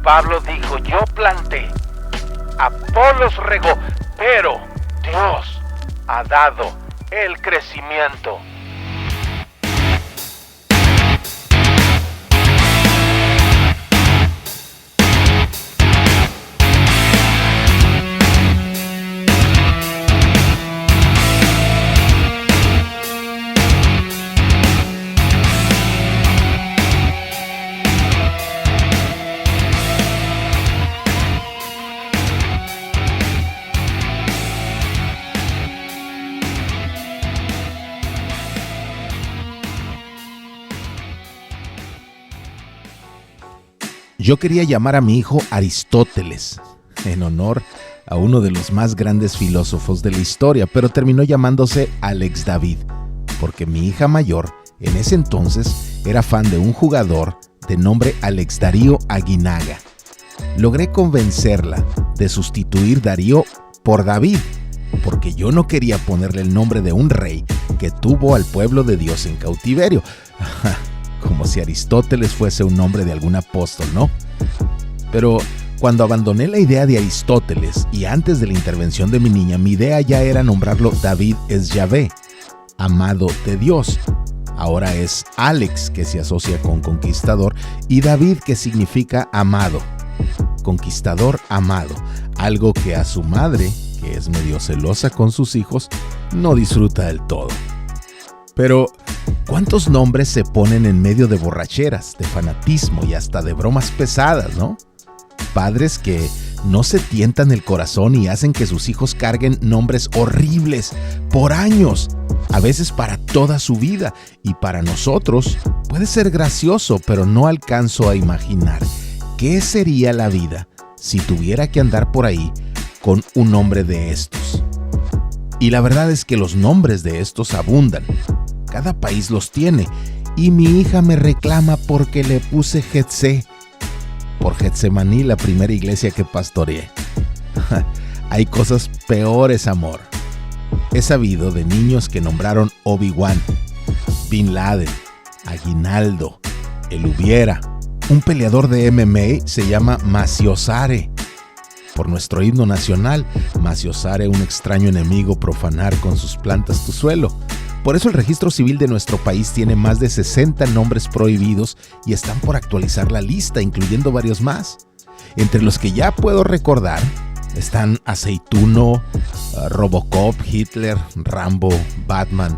Pablo dijo, yo planté, Apolos regó, pero Dios ha dado el crecimiento. Yo quería llamar a mi hijo Aristóteles, en honor a uno de los más grandes filósofos de la historia, pero terminó llamándose Alex David, porque mi hija mayor, en ese entonces, era fan de un jugador de nombre Alex Darío Aguinaga. Logré convencerla de sustituir Darío por David, porque yo no quería ponerle el nombre de un rey que tuvo al pueblo de Dios en cautiverio. Como si Aristóteles fuese un nombre de algún apóstol, ¿no? Pero cuando abandoné la idea de Aristóteles y antes de la intervención de mi niña, mi idea ya era nombrarlo David es Yahvé, amado de Dios. Ahora es Alex, que se asocia con conquistador, y David, que significa amado. Conquistador amado, algo que a su madre, que es medio celosa con sus hijos, no disfruta del todo. Pero ¿cuántos nombres se ponen en medio de borracheras, de fanatismo y hasta de bromas pesadas, no? Padres que no se tientan el corazón y hacen que sus hijos carguen nombres horribles por años, a veces para toda su vida. Y para nosotros puede ser gracioso, pero no alcanzo a imaginar qué sería la vida si tuviera que andar por ahí con un nombre de estos. Y la verdad es que los nombres de estos abundan. Cada país los tiene, y mi hija me reclama porque le puse Getsé, por Getsemaní, la primera iglesia que pastoreé. Hay cosas peores, amor. He sabido de niños que nombraron Obi-Wan, Bin Laden, Aguinaldo, El Hubiera. Un peleador de MMA se llama Maciosare, por nuestro himno nacional. Maciosare, un extraño enemigo, profanar con sus plantas tu suelo. Por eso el registro civil de nuestro país tiene más de 60 nombres prohibidos y están por actualizar la lista, incluyendo varios más. Entre los que ya puedo recordar están Aceituno, Robocop, Hitler, Rambo, Batman,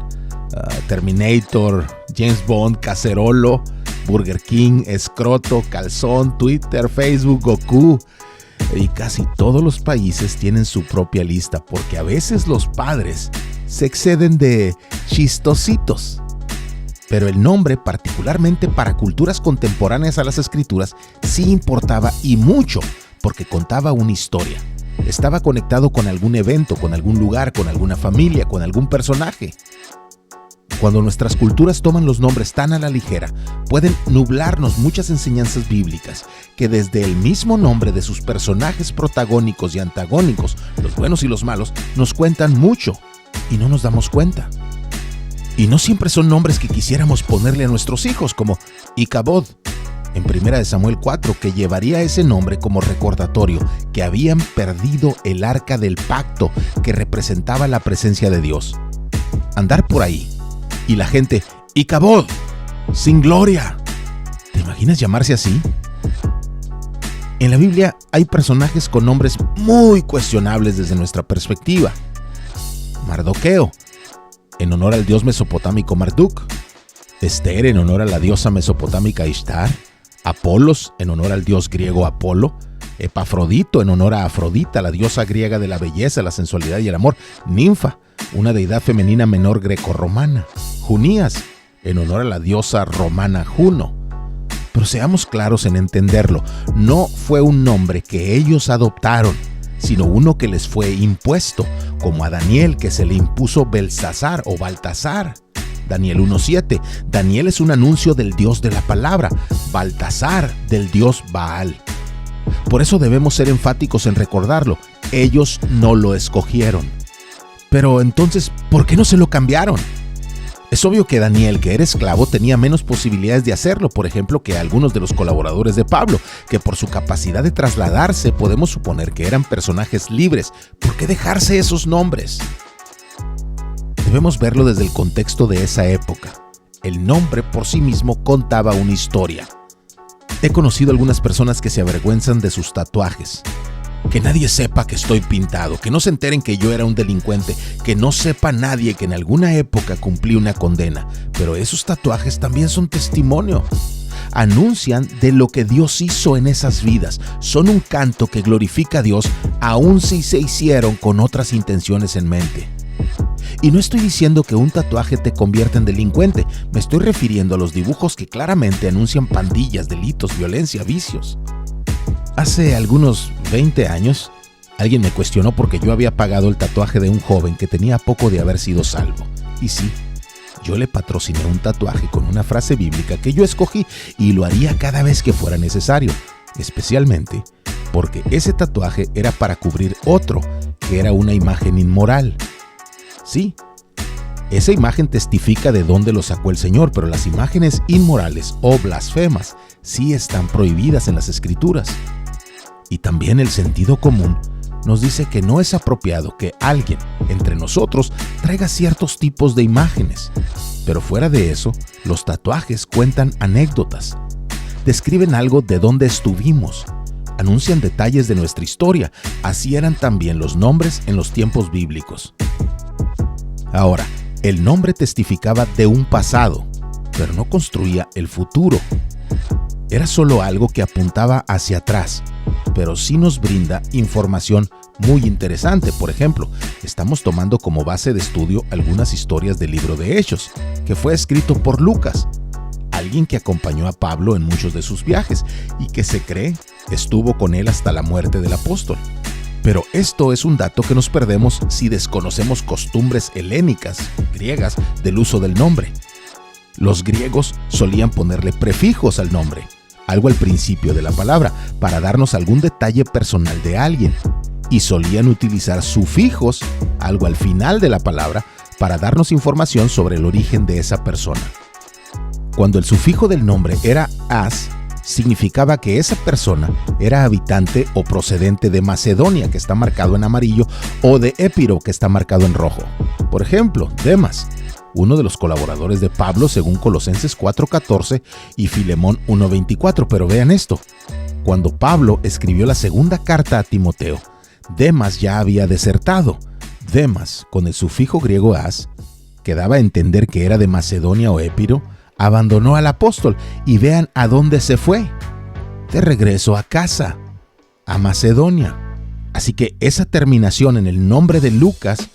Terminator, James Bond, Cacerolo, Burger King, Escroto, Calzón, Twitter, Facebook, Goku. Y casi todos los países tienen su propia lista, porque a veces los padres se exceden de chistositos. Pero el nombre, particularmente para culturas contemporáneas a las escrituras, sí importaba, y mucho, porque contaba una historia. Estaba conectado con algún evento, con algún lugar, con alguna familia, con algún personaje. Cuando nuestras culturas toman los nombres tan a la ligera, pueden nublarnos muchas enseñanzas bíblicas que desde el mismo nombre de sus personajes protagónicos y antagónicos, los buenos y los malos, nos cuentan mucho y no nos damos cuenta. Y no siempre son nombres que quisiéramos ponerle a nuestros hijos, como Icabod, en 1 Samuel 4, que llevaría ese nombre como recordatorio que habían perdido el arca del pacto que representaba la presencia de Dios. Andar por ahí y la gente, Icabod, sin gloria. ¿Te imaginas llamarse así? En la Biblia hay personajes con nombres muy cuestionables desde nuestra perspectiva. Mardoqueo, en honor al dios mesopotámico Marduk. Esther, en honor a la diosa mesopotámica Ishtar. Apolos, en honor al dios griego Apolo. Epafrodito, en honor a Afrodita, la diosa griega de la belleza, la sensualidad y el amor. Ninfa, una deidad femenina menor grecorromana. Junías, en honor a la diosa romana Juno. Pero seamos claros en entenderlo, no fue un nombre que ellos adoptaron, sino uno que les fue impuesto, como a Daniel, que se le impuso Belsasar o Baltasar. Daniel 1:7. Daniel es un anuncio del Dios de la palabra, Baltasar del Dios Baal. Por eso debemos ser enfáticos en recordarlo. Ellos no lo escogieron. Pero entonces, ¿por qué no se lo cambiaron? Es obvio que Daniel, que era esclavo, tenía menos posibilidades de hacerlo, por ejemplo, que algunos de los colaboradores de Pablo, que por su capacidad de trasladarse podemos suponer que eran personajes libres. ¿Por qué dejarse esos nombres? Debemos verlo desde el contexto de esa época. El nombre por sí mismo contaba una historia. He conocido algunas personas que se avergüenzan de sus tatuajes. Que nadie sepa que estoy pintado, que no se enteren que yo era un delincuente, que no sepa nadie que en alguna época cumplí una condena. Pero esos tatuajes también son testimonio. Anuncian de lo que Dios hizo en esas vidas. Son un canto que glorifica a Dios, aun si se hicieron con otras intenciones en mente. Y no estoy diciendo que un tatuaje te convierta en delincuente. Me estoy refiriendo a los dibujos que claramente anuncian pandillas, delitos, violencia, vicios. Hace algunos 20 años, alguien me cuestionó porque yo había pagado el tatuaje de un joven que tenía poco de haber sido salvo. Y sí, yo le patrociné un tatuaje con una frase bíblica que yo escogí y lo haría cada vez que fuera necesario, especialmente porque ese tatuaje era para cubrir otro, que era una imagen inmoral. Sí, esa imagen testifica de dónde lo sacó el Señor, pero las imágenes inmorales o blasfemas sí están prohibidas en las Escrituras. Y también el sentido común nos dice que no es apropiado que alguien entre nosotros traiga ciertos tipos de imágenes. Pero fuera de eso, los tatuajes cuentan anécdotas, describen algo de dónde estuvimos, anuncian detalles de nuestra historia. Así eran también los nombres en los tiempos bíblicos. Ahora, el nombre testificaba de un pasado, pero no construía el futuro. Era solo algo que apuntaba hacia atrás, pero sí nos brinda información muy interesante. Por ejemplo, estamos tomando como base de estudio algunas historias del libro de Hechos, que fue escrito por Lucas, alguien que acompañó a Pablo en muchos de sus viajes y que se cree estuvo con él hasta la muerte del apóstol. Pero esto es un dato que nos perdemos si desconocemos costumbres helénicas, griegas, del uso del nombre. Los griegos solían ponerle prefijos al nombre, algo al principio de la palabra, para darnos algún detalle personal de alguien, y solían utilizar sufijos, algo al final de la palabra, para darnos información sobre el origen de esa persona. Cuando el sufijo del nombre era as, significaba que esa persona era habitante o procedente de Macedonia, que está marcado en amarillo, o de Épiro, que está marcado en rojo. Por ejemplo, Demas, uno de los colaboradores de Pablo según Colosenses 4:14 y Filemón 1:24. Pero vean esto, cuando Pablo escribió la segunda carta a Timoteo, Demas ya había desertado. Demas, con el sufijo griego as, que daba a entender que era de Macedonia o Épiro, abandonó al apóstol y vean a dónde se fue. De regreso a casa, a Macedonia. Así que esa terminación en el nombre de Lucas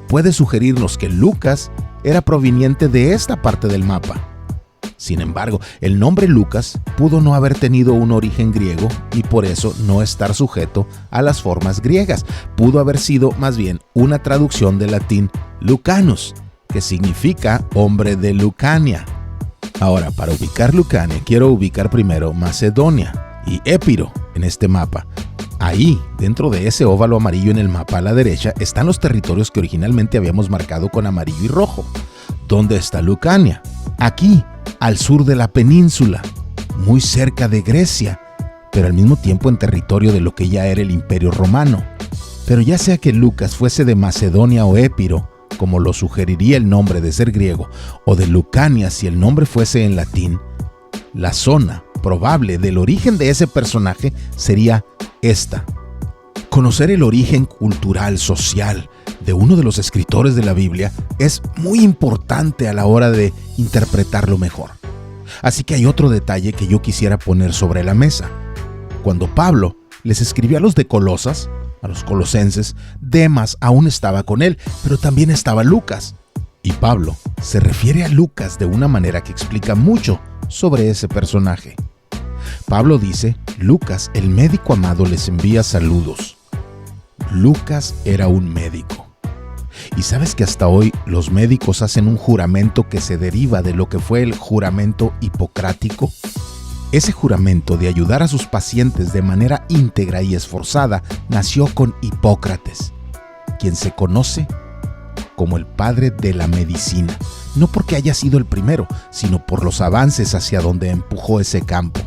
puede sugerirnos que Lucas era proveniente de esta parte del mapa. Sin embargo, el nombre Lucas pudo no haber tenido un origen griego y por eso no estar sujeto a las formas griegas. Pudo haber sido más bien una traducción del latín Lucanus, que significa hombre de Lucania. Ahora, para ubicar Lucania, quiero ubicar primero Macedonia y Épiro en este mapa. Ahí, dentro de ese óvalo amarillo en el mapa a la derecha, están los territorios que originalmente habíamos marcado con amarillo y rojo. ¿Dónde está Lucania? Aquí, al sur de la península, muy cerca de Grecia, pero al mismo tiempo en territorio de lo que ya era el Imperio Romano. Pero ya sea que Lucas fuese de Macedonia o Épiro, como lo sugeriría el nombre de ser griego, o de Lucania si el nombre fuese en latín, la zona probable del origen de ese personaje sería esta. Conocer el origen cultural, social de uno de los escritores de la Biblia es muy importante a la hora de interpretarlo mejor. Así que hay otro detalle que yo quisiera poner sobre la mesa. Cuando Pablo les escribió a los de Colosas, a los colosenses, Demas aún estaba con él, pero también estaba Lucas. Y Pablo se refiere a Lucas de una manera que explica mucho sobre ese personaje. Pablo dice, Lucas, el médico amado, les envía saludos. Lucas era un médico. ¿Y sabes que hasta hoy los médicos hacen un juramento que se deriva de lo que fue el juramento hipocrático? Ese juramento de ayudar a sus pacientes de manera íntegra y esforzada nació con Hipócrates, quien se conoce como el padre de la medicina, no porque haya sido el primero, sino por los avances hacia donde empujó ese campo.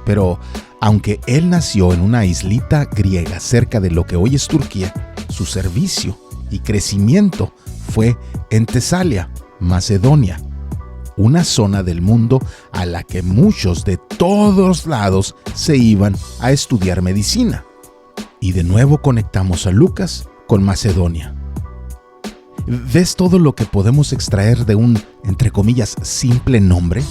Pero, aunque él nació en una islita griega cerca de lo que hoy es Turquía, su servicio y crecimiento fue en Tesalia, Macedonia, una zona del mundo a la que muchos de todos lados se iban a estudiar medicina. Y de nuevo conectamos a Lucas con Macedonia. ¿Ves todo lo que podemos extraer de un, entre comillas, simple nombre?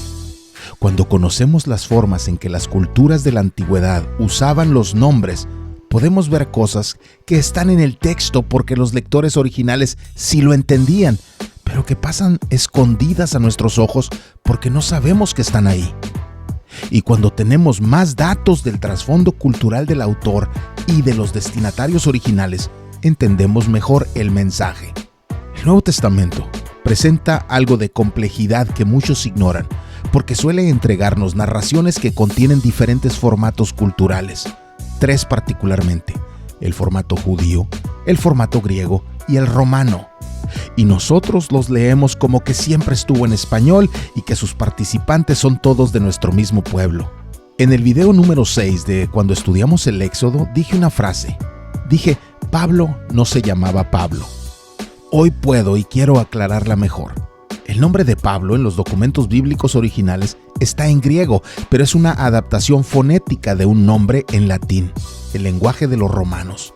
Cuando conocemos las formas en que las culturas de la antigüedad usaban los nombres, podemos ver cosas que están en el texto porque los lectores originales sí lo entendían, pero que pasan escondidas a nuestros ojos porque no sabemos que están ahí. Y cuando tenemos más datos del trasfondo cultural del autor y de los destinatarios originales, entendemos mejor el mensaje. El Nuevo Testamento presenta algo de complejidad que muchos ignoran, porque suele entregarnos narraciones que contienen diferentes formatos culturales. 3 particularmente: el formato judío, el formato griego y el romano. Y nosotros los leemos como que siempre estuvo en español y que sus participantes son todos de nuestro mismo pueblo. En el video número 6 de cuando estudiamos el Éxodo dije una frase. Dije, Pablo no se llamaba Pablo. Hoy puedo y quiero aclararla mejor. El nombre de Pablo en los documentos bíblicos originales está en griego, pero es una adaptación fonética de un nombre en latín, el lenguaje de los romanos.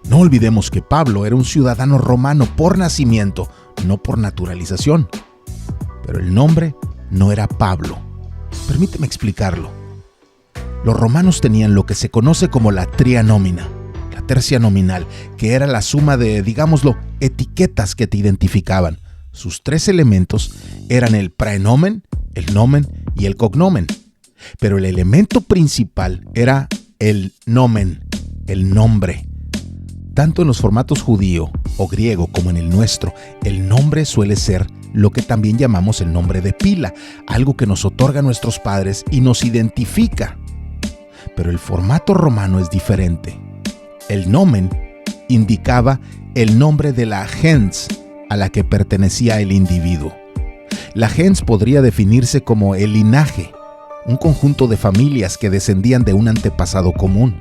No olvidemos que Pablo era un ciudadano romano por nacimiento, no por naturalización. Pero el nombre no era Pablo. Permíteme explicarlo. Los romanos tenían lo que se conoce como la tria nomina, la tercia nominal, que era la suma de, digámoslo, etiquetas que te identificaban. Sus 3 elementos eran el praenomen, el nomen y el cognomen. Pero el elemento principal era el nomen, el nombre. Tanto en los formatos judío o griego como en el nuestro, el nombre suele ser lo que también llamamos el nombre de pila, algo que nos otorga nuestros padres y nos identifica. Pero el formato romano es diferente. El nomen indicaba el nombre de la gens a la que pertenecía el individuo. La gens podría definirse como el linaje, un conjunto de familias que descendían de un antepasado común.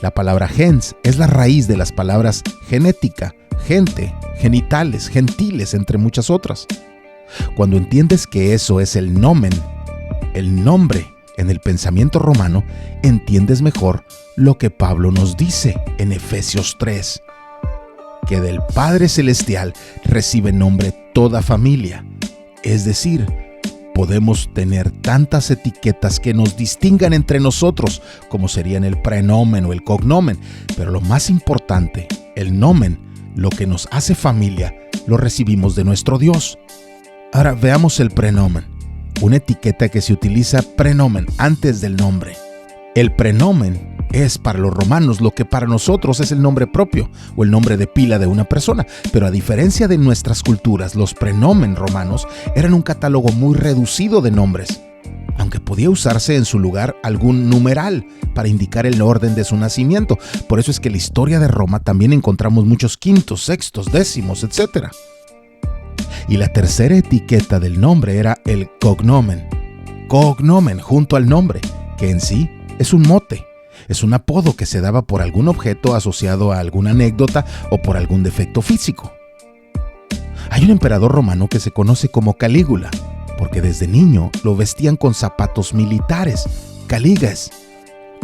La palabra gens es la raíz de las palabras genética, gente, genitales, gentiles, entre muchas otras. Cuando entiendes que eso es el nomen, el nombre en el pensamiento romano, entiendes mejor lo que Pablo nos dice en Efesios 3, que del Padre Celestial recibe nombre toda familia. Es decir, podemos tener tantas etiquetas que nos distingan entre nosotros, como serían el prenomen o el cognomen, pero lo más importante, el nomen, lo que nos hace familia, lo recibimos de nuestro Dios. Ahora veamos el prenomen, una etiqueta que se utiliza prenomen antes del nombre. El prenomen es para los romanos lo que para nosotros es el nombre propio o el nombre de pila de una persona, pero a diferencia de nuestras culturas, los prenomen romanos eran un catálogo muy reducido de nombres, aunque podía usarse en su lugar algún numeral para indicar el orden de su nacimiento. Por eso es que en la historia de Roma también encontramos muchos quintos, sextos, décimos, etc. Y la tercera etiqueta del nombre era el cognomen. Cognomen junto al nombre, que en sí es un mote. Es un apodo que se daba por algún objeto asociado a alguna anécdota o por algún defecto físico. Hay un emperador romano que se conoce como Calígula, porque desde niño lo vestían con zapatos militares, caligas.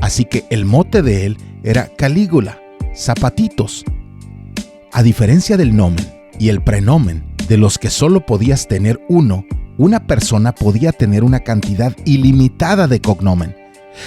Así que el mote de él era Calígula, zapatitos. A diferencia del nomen y el prenomen, de los que solo podías tener uno, una persona podía tener una cantidad ilimitada de cognomen.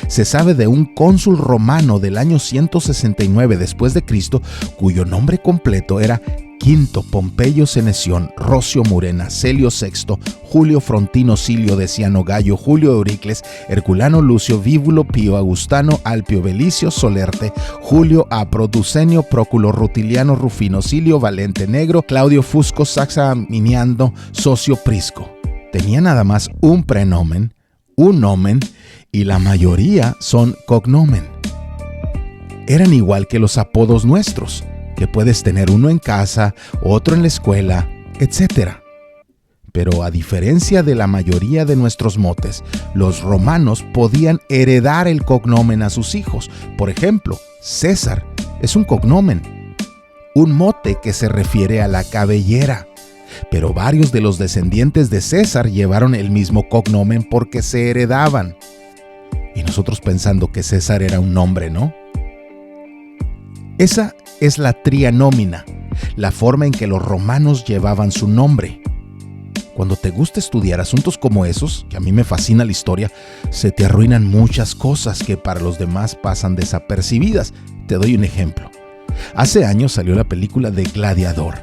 Se sabe de un cónsul romano del año 169 después de Cristo, cuyo nombre completo era Quinto Pompeyo Seneción, Rocio Murena, Celio VI, Julio Frontino, Silio Deciano Gallo, Julio Euricles, Herculano Lucio, Víbulo Pío, Augustano, Alpio Belicio, Solerte, Julio Apro, Ducenio, Próculo, Rutiliano, Rufino, Silio Valente, Negro, Claudio Fusco, Saxaminiano, Socio Prisco. Tenía nada más un prenomen, un nomen, y la mayoría son cognomen. Eran igual que los apodos nuestros, que puedes tener uno en casa, otro en la escuela, etc. Pero a diferencia de la mayoría de nuestros motes, los romanos podían heredar el cognomen a sus hijos. Por ejemplo, César es un cognomen, un mote que se refiere a la cabellera. Pero varios de los descendientes de César llevaron el mismo cognomen porque se heredaban. Y nosotros pensando que César era un nombre, ¿no? Esa es la trianómina, la forma en que los romanos llevaban su nombre. Cuando te gusta estudiar asuntos como esos, que a mí me fascina la historia, se te arruinan muchas cosas que para los demás pasan desapercibidas. Te doy un ejemplo. Hace años salió la película de Gladiador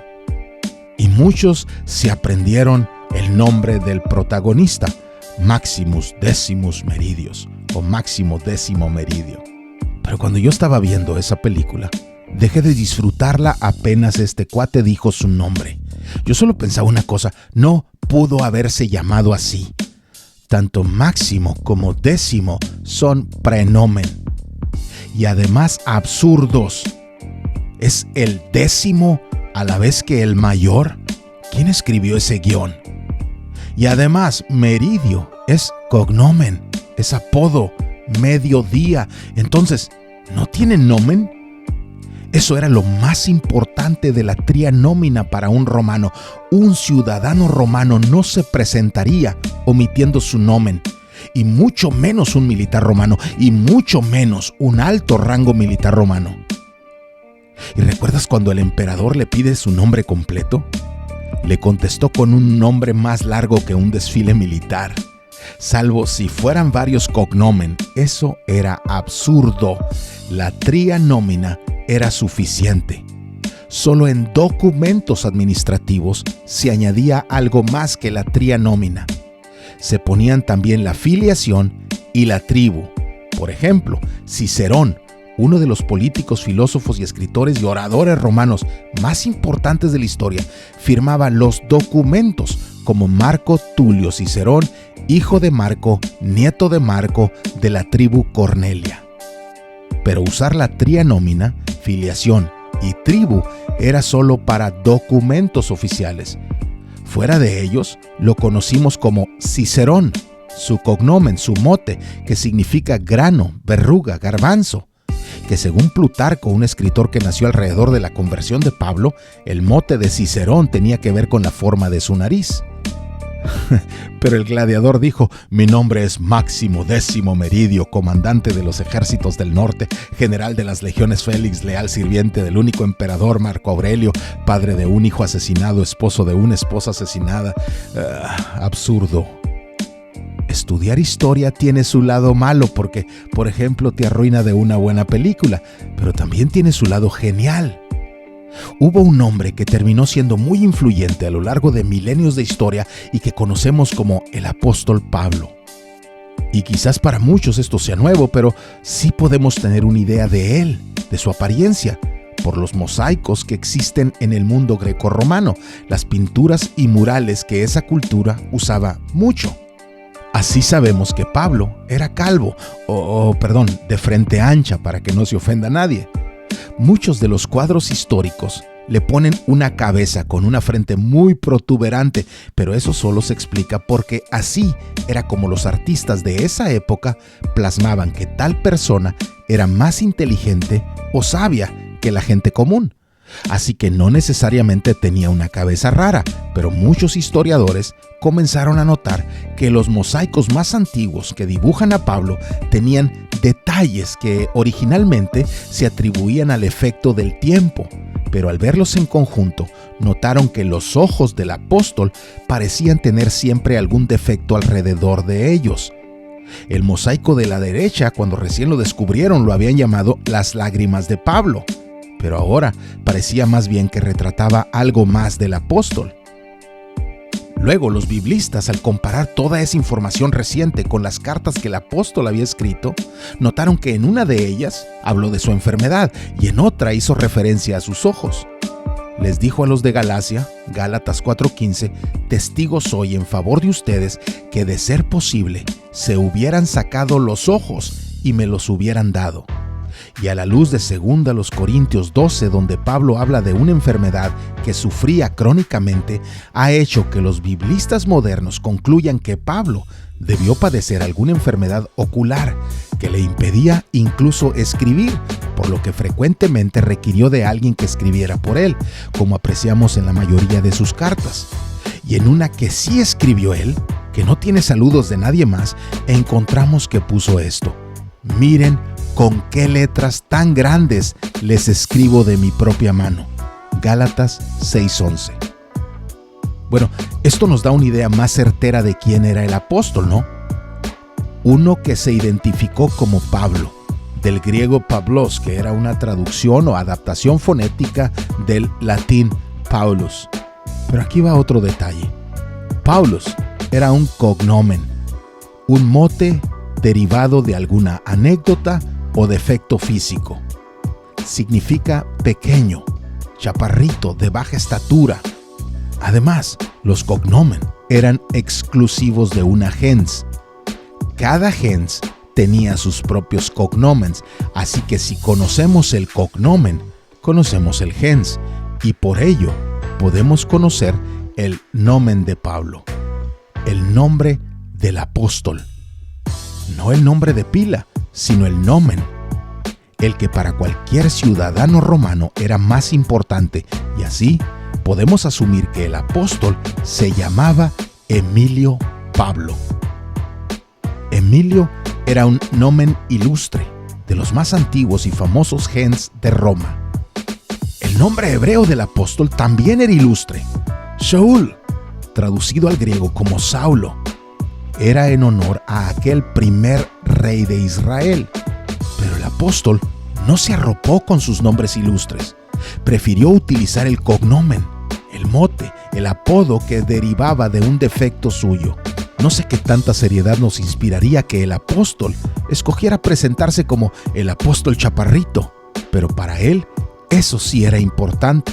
y muchos se aprendieron el nombre del protagonista, Maximus Decimus Meridius o Máximo Décimo Meridio. Pero cuando yo estaba viendo esa película, dejé de disfrutarla apenas este cuate dijo su nombre. Yo solo pensaba una cosa, no pudo haberse llamado así. Tanto Máximo como Décimo son prenomen y además absurdos. ¿Es el décimo a la vez que el mayor? ¿Quién escribió ese guión? Y además, Meridio es cognomen, es apodo, mediodía. Entonces, ¿no tiene nomen? Eso era lo más importante de la trianómina para un romano. Un ciudadano romano no se presentaría omitiendo su nomen, y mucho menos un militar romano, y mucho menos un alto rango militar romano. ¿Y recuerdas cuando el emperador le pide su nombre completo? Le contestó con un nombre más largo que un desfile militar. Salvo si fueran varios cognomen, eso era absurdo. La trianómina era suficiente. Solo en documentos administrativos se añadía algo más que la trianómina. Se ponían también la filiación y la tribu. Por ejemplo, Cicerón, uno de los políticos, filósofos y escritores y oradores romanos más importantes de la historia, firmaba los documentos como Marco Tulio Cicerón, hijo de Marco, nieto de Marco, de la tribu Cornelia. Pero usar la trianómina, filiación y tribu era solo para documentos oficiales. Fuera de ellos, lo conocimos como Cicerón, su cognomen, su mote, que significa grano, verruga, garbanzo. Que según Plutarco, un escritor que nació alrededor de la conversión de Pablo, el mote de Cicerón tenía que ver con la forma de su nariz. Pero el gladiador dijo: mi nombre es Máximo Décimo Meridio, comandante de los ejércitos del norte, general de las legiones Félix, leal sirviente del único emperador Marco Aurelio, padre de un hijo asesinado, esposo de una esposa asesinada. Absurdo. Estudiar historia tiene su lado malo porque, por ejemplo, te arruina de una buena película, pero también tiene su lado genial. Hubo un hombre que terminó siendo muy influyente a lo largo de milenios de historia y que conocemos como el apóstol Pablo. Y quizás para muchos esto sea nuevo, pero sí podemos tener una idea de él, de su apariencia, por los mosaicos que existen en el mundo grecorromano, las pinturas y murales que esa cultura usaba mucho. Así sabemos que Pablo era calvo, de frente ancha para que no se ofenda a nadie. Muchos de los cuadros históricos le ponen una cabeza con una frente muy protuberante, pero eso solo se explica porque así era como los artistas de esa época plasmaban que tal persona era más inteligente o sabia que la gente común. Así que no necesariamente tenía una cabeza rara, pero muchos historiadores comenzaron a notar que los mosaicos más antiguos que dibujan a Pablo tenían detalles que originalmente se atribuían al efecto del tiempo, pero al verlos en conjunto notaron que los ojos del apóstol parecían tener siempre algún defecto alrededor de ellos. El mosaico de la derecha, cuando recién lo descubrieron, lo habían llamado las lágrimas de Pablo, pero ahora parecía más bien que retrataba algo más del apóstol. Luego, los biblistas, al comparar toda esa información reciente con las cartas que el apóstol había escrito, notaron que en una de ellas habló de su enfermedad y en otra hizo referencia a sus ojos. Les dijo a los de Galacia, Gálatas 4:15, testigo soy en favor de ustedes que de ser posible se hubieran sacado los ojos y me los hubieran dado. Y a la luz de 2 Corintios 12, donde Pablo habla de una enfermedad que sufría crónicamente, ha hecho que los biblistas modernos concluyan que Pablo debió padecer alguna enfermedad ocular que le impedía incluso escribir, por lo que frecuentemente requirió de alguien que escribiera por él, como apreciamos en la mayoría de sus cartas. Y en una que sí escribió él, que no tiene saludos de nadie más, encontramos que puso esto: miren con qué letras tan grandes les escribo de mi propia mano. Gálatas 6:11. Bueno, esto nos da una idea más certera de quién era el apóstol, ¿no? Uno que se identificó como Pablo, del griego Pablos, que era una traducción o adaptación fonética del latín Paulus. Pero aquí va otro detalle. Paulus era un cognomen, un mote derivado de alguna anécdota o defecto físico. Significa pequeño, chaparrito, de baja estatura. Además, los cognomen eran exclusivos de una gens. Cada gens tenía sus propios cognomens, así que si conocemos el cognomen, conocemos el gens, y por ello podemos conocer el nomen de Pablo, el nombre del apóstol. No el nombre de pila, sino el nomen, el que para cualquier ciudadano romano era más importante, y así podemos asumir que el apóstol se llamaba Emilio Pablo. Emilio era un nomen ilustre, de los más antiguos y famosos gens de Roma. El nombre hebreo del apóstol también era ilustre. Shaul, traducido al griego como Saulo, era en honor a aquel primer rey de Israel. Pero el apóstol no se arropó con sus nombres ilustres. Prefirió utilizar el cognomen, el mote, el apodo que derivaba de un defecto suyo. No sé qué tanta seriedad nos inspiraría que el apóstol escogiera presentarse como el apóstol chaparrito, pero para él eso sí era importante.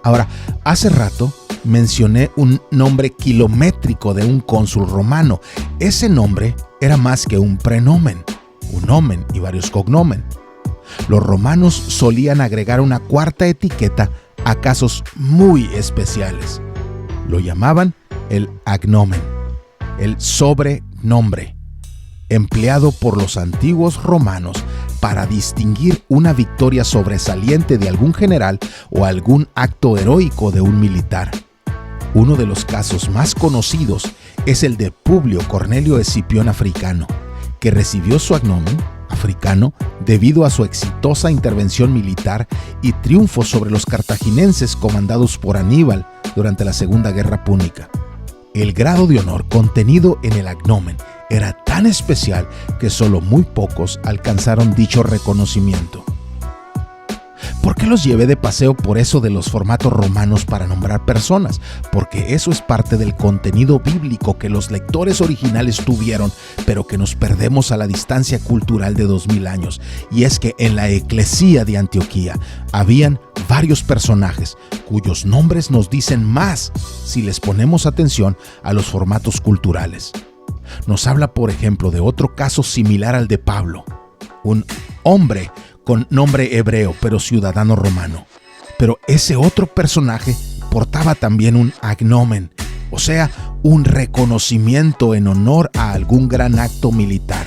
Ahora, hace rato mencioné un nombre kilométrico de un cónsul romano. Ese nombre era más que un prenomen, un nomen y varios cognomen. Los romanos solían agregar una cuarta etiqueta a casos muy especiales. Lo llamaban el agnomen, el sobrenombre, empleado por los antiguos romanos para distinguir una victoria sobresaliente de algún general o algún acto heroico de un militar. Uno de los casos más conocidos es el de Publio Cornelio Escipión Africano, que recibió su agnomen africano debido a su exitosa intervención militar y triunfo sobre los cartagineses comandados por Aníbal durante la Segunda Guerra Púnica. El grado de honor contenido en el agnomen era tan especial que solo muy pocos alcanzaron dicho reconocimiento. ¿Por qué los llevé de paseo por eso de los formatos romanos para nombrar personas? Porque eso es parte del contenido bíblico que los lectores originales tuvieron, pero que nos perdemos a la distancia cultural de 2000 años. Y es que en la eclesía de Antioquía habían varios personajes cuyos nombres nos dicen más si les ponemos atención a los formatos culturales. Nos habla, por ejemplo, de otro caso similar al de Pablo, un hombre con nombre hebreo pero ciudadano romano. Pero ese otro personaje portaba también un agnomen, o sea, un reconocimiento en honor a algún gran acto militar.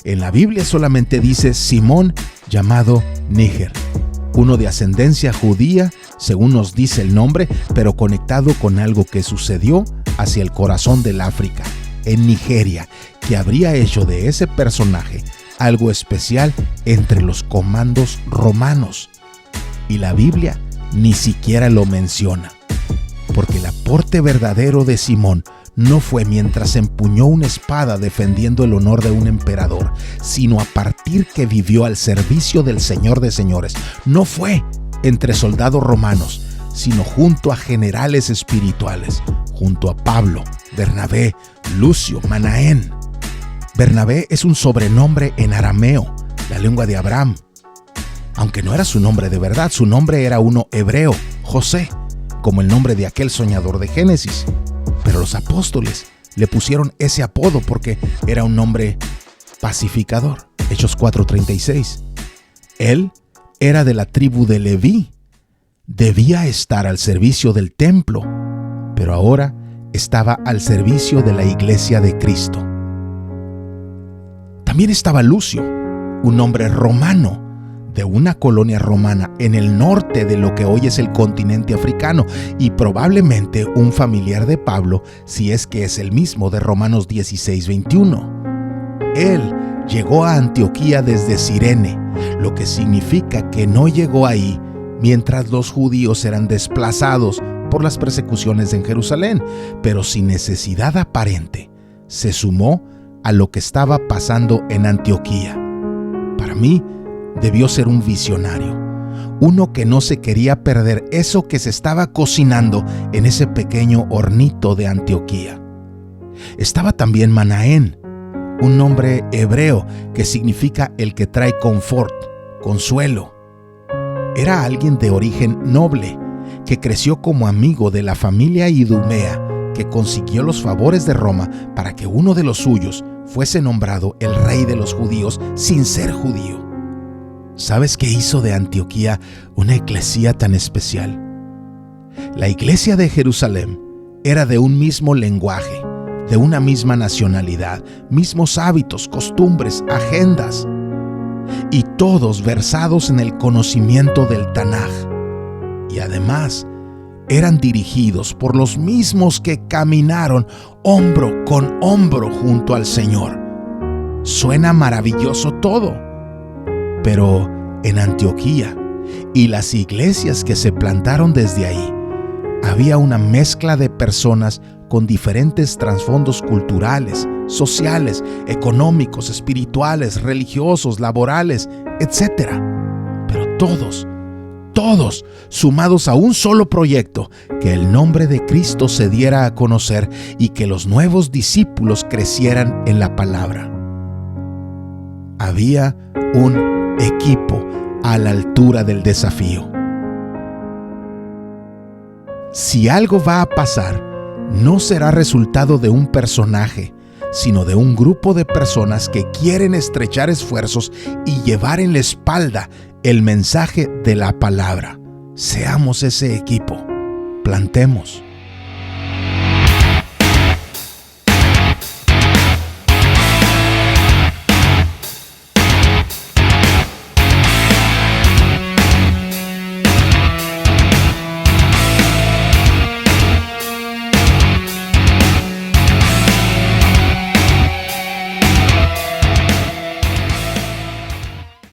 En la Biblia solamente dice Simón, llamado Níger, uno de ascendencia judía, según nos dice el nombre, pero conectado con algo que sucedió hacia el corazón del África, en Nigeria, que habría hecho de ese personaje algo especial entre los comandos romanos. Y la Biblia ni siquiera lo menciona, porque el aporte verdadero de Simón no fue mientras empuñó una espada defendiendo el honor de un emperador, sino a partir que vivió al servicio del Señor de señores. No fue entre soldados romanos, sino junto a generales espirituales, junto a Pablo, Bernabé, Lucio, Manaén. Bernabé es un sobrenombre en arameo, la lengua de Abraham. Aunque no era su nombre de verdad, su nombre era uno hebreo, José, como el nombre de aquel soñador de Génesis. Pero los apóstoles le pusieron ese apodo porque era un nombre pacificador. Hechos 4:36. Él era de la tribu de Leví. Debía estar al servicio del templo, pero ahora estaba al servicio de la iglesia de Cristo. También estaba Lucio, un hombre romano, de una colonia romana en el norte de lo que hoy es el continente africano, y probablemente un familiar de Pablo, si es que es el mismo de Romanos 16:21. Él llegó a Antioquía desde Cirene, lo que significa que no llegó ahí mientras los judíos eran desplazados por las persecuciones en Jerusalén, pero sin necesidad aparente, se sumó a lo que estaba pasando en Antioquía. Para mí, debió ser un visionario, uno que no se quería perder eso que se estaba cocinando en ese pequeño hornito de Antioquía. Estaba también Manaén, un nombre hebreo que significa el que trae confort, consuelo. Era alguien de origen noble, que creció como amigo de la familia Idumea, que consiguió los favores de Roma para que uno de los suyos fuese nombrado el rey de los judíos sin ser judío. ¿Sabes qué hizo de Antioquía una iglesia tan especial? La iglesia de Jerusalén era de un mismo lenguaje, de una misma nacionalidad, mismos hábitos, costumbres, agendas, y todos versados en el conocimiento del Tanaj. Y además, eran dirigidos por los mismos que caminaron hombro con hombro junto al Señor. Suena maravilloso todo, pero en Antioquía y las iglesias que se plantaron desde ahí, había una mezcla de personas con diferentes trasfondos culturales, sociales, económicos, espirituales, religiosos, laborales, etc. Pero todos sumados a un solo proyecto: que el nombre de Cristo se diera a conocer y que los nuevos discípulos crecieran en la palabra. Había un equipo a la altura del desafío. Si algo va a pasar, no será resultado de un personaje, sino de un grupo de personas que quieren estrechar esfuerzos y llevar en la espalda el mensaje de la palabra. Seamos ese equipo. Plantemos.